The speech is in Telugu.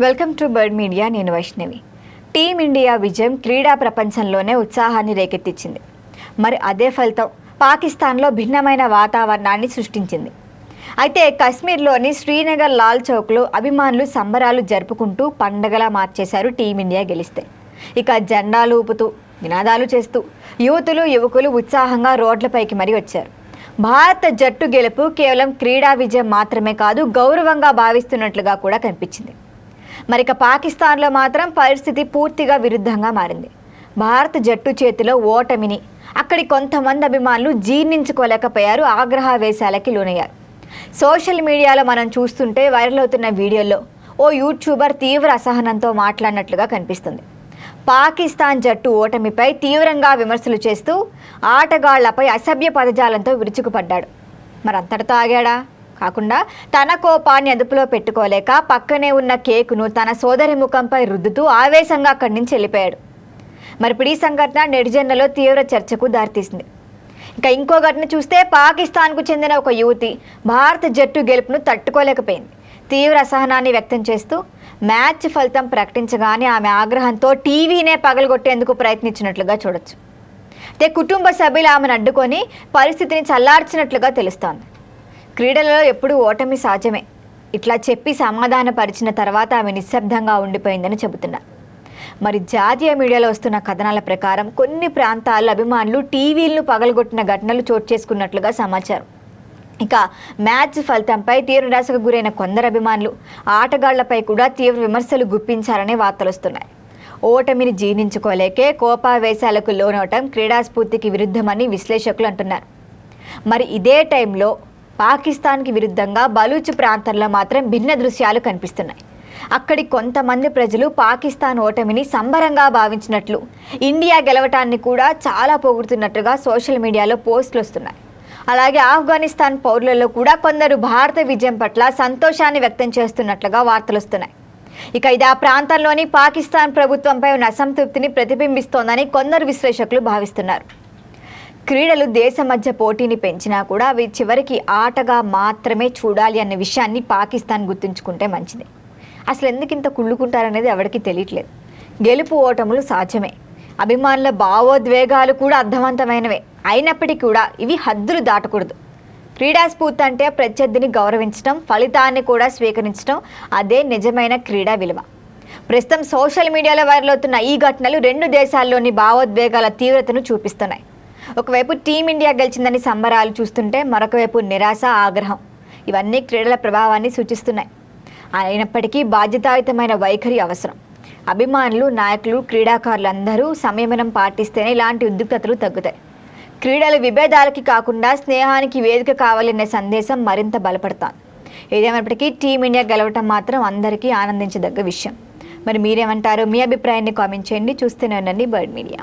Welcome to bird media. నేను వైష్ణవి. టీమిండియా విజయం క్రీడా ప్రపంచంలోనే ఉత్సాహాన్ని రేకెత్తించింది. మరి అదే ఫలితం పాకిస్తాన్లో భిన్నమైన వాతావరణాన్ని సృష్టించింది. అయితే కశ్మీర్లోని శ్రీనగర్ లాల్ చౌక్లో అభిమానులు సంబరాలు జరుపుకుంటూ పండగలా మార్చేశారు టీమిండియా గెలిస్తే. ఇక జెండాలు ఊపుతూ నినాదాలు చేస్తూ యువకులు ఉత్సాహంగా రోడ్లపైకి మరీ వచ్చారు. భారత జట్టు గెలుపు కేవలం క్రీడా విజయం మాత్రమే కాదు, గౌరవంగా భావిస్తున్నట్లుగా కూడా కనిపించింది. మరిక పాకిస్తాన్లో మాత్రం పరిస్థితి పూర్తిగా విరుద్ధంగా మారింది. భారత జట్టు చేతిలో ఓటమిని అక్కడి కొంతమంది అభిమానులు జీర్ణించుకోలేకపోయారు, ఆగ్రహావేశాలకి లోనయ్యారు. సోషల్ మీడియాలో మనం చూస్తుంటే వైరల్ అవుతున్న వీడియోల్లో ఓ యూట్యూబర్ తీవ్ర అసహనంతో మాట్లాడినట్లుగా కనిపిస్తుంది. పాకిస్తాన్ జట్టు ఓటమిపై తీవ్రంగా విమర్శలు చేస్తూ ఆటగాళ్లపై అసభ్య పదజాలంతో విరుచుకుపడ్డాడు. మరి అంతటితో ఆగాడా? కాకుండా తన కోపాన్ని అదుపులో పెట్టుకోలేక పక్కనే ఉన్న కేకును తన సోదరి ముఖంపై రుద్దుతూ ఆవేశంగా అక్కడి నుంచి వెళ్ళిపోయాడు. మరి ఇప్పుడు ఈ సంఘటన నెటిజన్లలో తీవ్ర చర్చకు దారితీసింది. ఇంకో ఘటన చూస్తే పాకిస్తాన్కు చెందిన ఒక యువతి భారత జట్టు గెలుపును తట్టుకోలేకపోయింది. తీవ్ర అసహనాన్ని వ్యక్తం చేస్తూ మ్యాచ్ ఫలితం ప్రకటించగానే ఆమె ఆగ్రహంతో టీవీనే పగలగొట్టేందుకు ప్రయత్నించినట్లుగా చూడొచ్చు. అయితే కుటుంబ సభ్యులు ఆమెను అడ్డుకొని పరిస్థితిని చల్లార్చినట్లుగా తెలుస్తోంది. క్రీడలలో ఎప్పుడూ ఓటమి సహజమే, ఇట్లా చెప్పి సమాధానపరిచిన తర్వాత ఆమె నిశ్శబ్దంగా ఉండిపోయిందని చెబుతున్నారు. మరి జాతీయ మీడియాలో వస్తున్న కథనాల ప్రకారం కొన్ని ప్రాంతాల్లో అభిమానులు టీవీలను పగలగొట్టిన ఘటనలు చోటు చేసుకున్నట్లుగా సమాచారం. ఇక మ్యాచ్ ఫలితంపై తీవ్ర నిరాశకు గురైన కొందరు అభిమానులు ఆటగాళ్లపై కూడా తీవ్ర విమర్శలు గుప్పించారనే వార్తలు వస్తున్నాయి. ఓటమిని జీర్ణించుకోలేకే కోపావేశాలకు లోనవటం క్రీడాస్ఫూర్తికి విరుద్ధమని విశ్లేషకులు అంటున్నారు. మరి ఇదే టైంలో పాకిస్తాన్కి విరుద్ధంగా బలూచ్ ప్రాంతంలో మాత్రం భిన్న దృశ్యాలు కనిపిస్తున్నాయి. అక్కడి కొంతమంది ప్రజలు పాకిస్తాన్ ఓటమిని సంబరంగా భావించినట్లు, ఇండియా గెలవటాన్ని కూడా చాలా పొగుడుతున్నట్టుగా సోషల్ మీడియాలో పోస్టులు వస్తున్నాయి. అలాగే ఆఫ్ఘనిస్తాన్ పౌరులలో కూడా కొందరు భారత విజయం పట్ల సంతోషాన్ని వ్యక్తం చేస్తున్నట్లుగా వార్తలు వస్తున్నాయి. ఇక ఇది ఆ ప్రాంతంలోని పాకిస్తాన్ ప్రభుత్వంపై ఉన్న అసంతృప్తిని ప్రతిబింబిస్తోందని కొందరు విశ్లేషకులు భావిస్తున్నారు. క్రీడలు దేశం మధ్య పోటీని పెంచినా కూడా అవి చివరికి ఆటగా మాత్రమే చూడాలి అనే విషయాన్ని పాకిస్తాన్ గుర్తుంచుకుంటే మంచిది. అసలు ఎందుకు ఇంత కుళ్ళుకుంటారనేది ఎవరికి తెలియట్లేదు. గెలుపు ఓటములు సాధ్యమే, అభిమానుల భావోద్వేగాలు కూడా అర్థవంతమైనవే. అయినప్పటికీ కూడా ఇవి హద్దులు దాటకూడదు. క్రీడాస్ఫూర్తి అంటే ప్రత్యర్థిని గౌరవించడం, ఫలితాన్ని కూడా స్వీకరించడం, అదే నిజమైన క్రీడా విలువ. ప్రస్తుతం సోషల్ మీడియాలో వైరల్ అవుతున్న ఈ ఘటనలు రెండు దేశాల్లోని భావోద్వేగాల తీవ్రతను చూపిస్తున్నాయి. ఒకవైపు టీమిండియా గెలిచిందని సంబరాలు చూస్తుంటే మరొక వైపు నిరాశ, ఆగ్రహం, ఇవన్నీ క్రీడల ప్రభావాన్ని సూచిస్తున్నాయి. అయినప్పటికీ బాధ్యతాయుతమైన వైఖరి అవసరం. అభిమానులు, నాయకులు, క్రీడాకారులందరూ సంయమనం పాటిస్తేనే ఇలాంటి ఉద్రిక్తతలు తగ్గుతాయి. క్రీడల విభేదాలకి కాకుండా స్నేహానికి వేదిక కావాలనే సందేశం మరింత బలపడతాను. ఏదేమైనప్పటికీ టీమిండియా గెలవటం మాత్రం అందరికీ ఆనందించదగ్గ విషయం. మరి మీరేమంటారు? మీ అభిప్రాయాన్ని కామెంట్ చేయండి. చూస్తూనే ఉండండి బర్డ్ మీడియా.